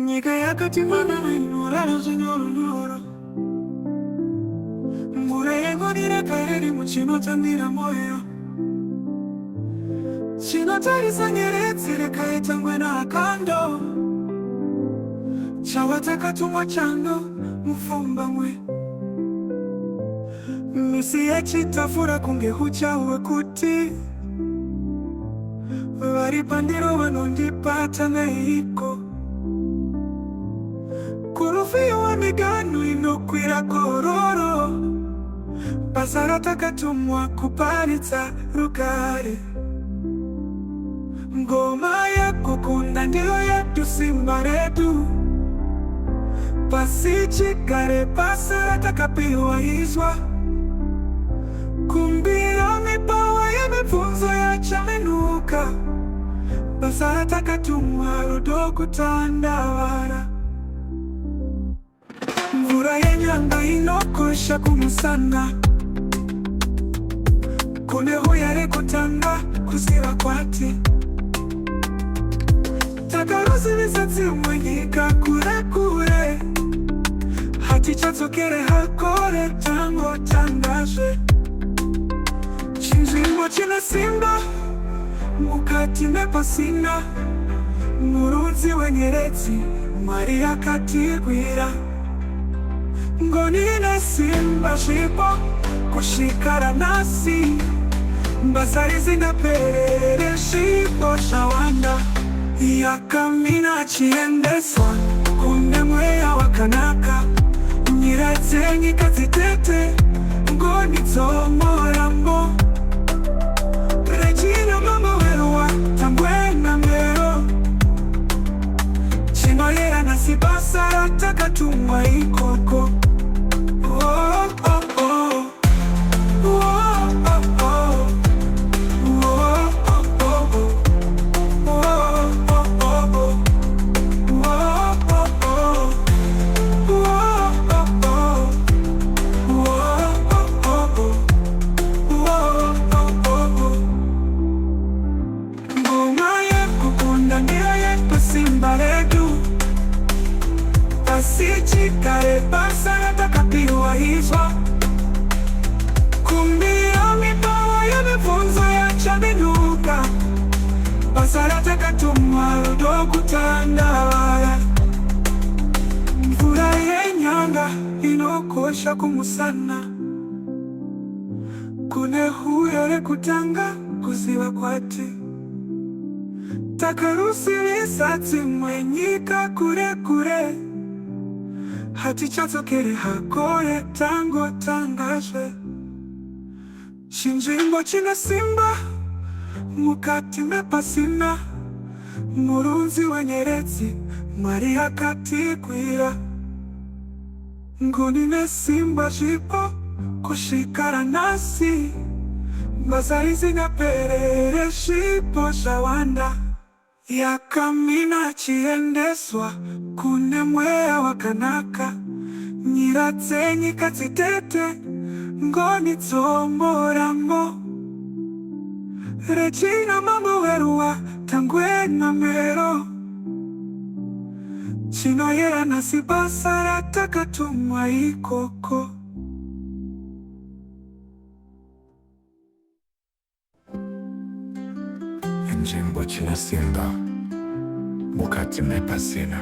nyika yakatimana inorara zvinyoronyoro. Mvura yengonira kairi muchinotandira moyo, chinotarisa nyeredzi rekaita ngwena akando. Chawa takatumwa chando mufumba mwe, misi yechitafura kunge huchawe kuti vari pandiro vanondipata neiko. Kurufiyo wa miganu inokwira kororo, basa ratakatumwa kuparidza rugare. Ngoma yakukunda ndiyo yetu, simba redu. Pasichigare basa ratakapiwa izwa, kumbira mipawa yemibvunzo yachamenuka. Basa ratakatumwa rudo kutandavara. Mvura yenyanga inokosha kumusana, kune huya rekutanga kuziva kwati. Takarusivisa dzimwe nyika kure kure, hatichadzokere hakore tangotangazve. Chinzvimbo chine simba mukati mepasina, murudzi wenyeredzi Mwari akatigwira. Ngoni nesimba zvipo kusvikara nhasi, basa risingapere zvipo zvawanda. Yakamira achiendeswa kune mweya wakanaka, nyira dzenyika dzitete, ngoni dzomorambo. Regina mama weruwa tambwena mbero, chinoyera nasi basa ratakatumwa ikoko. Pasichigare basa ratakapiwa izwa, kumbira mipawa yemibvunzo yachamenuka. Basa ratakatumwa rudo kutandavara. Mvura yenyanga inokosha kumusana, kune huyo rekutanga kuziva kwati. Takarusivisa dzimwe nyika kure kure, hatichadzokere hakore tangotangazve. Chinzvimbo chine simba mukati mepasina, murudzi wenyeredzi Mwari akatigwira. Ngoni nesimba zvipo kusvikara nhasi, basa risingapere zvipo zvawanda. Yakamira achiendeswa kune mweya wakanaka, nyira dzenyika dzitete, ngoni dzomorambo. Regina mambo weruwa tambwena mbero, chinoyera nasi basa ratakatumwa ikoko. Nzvimbo chine simba mukati mepasina,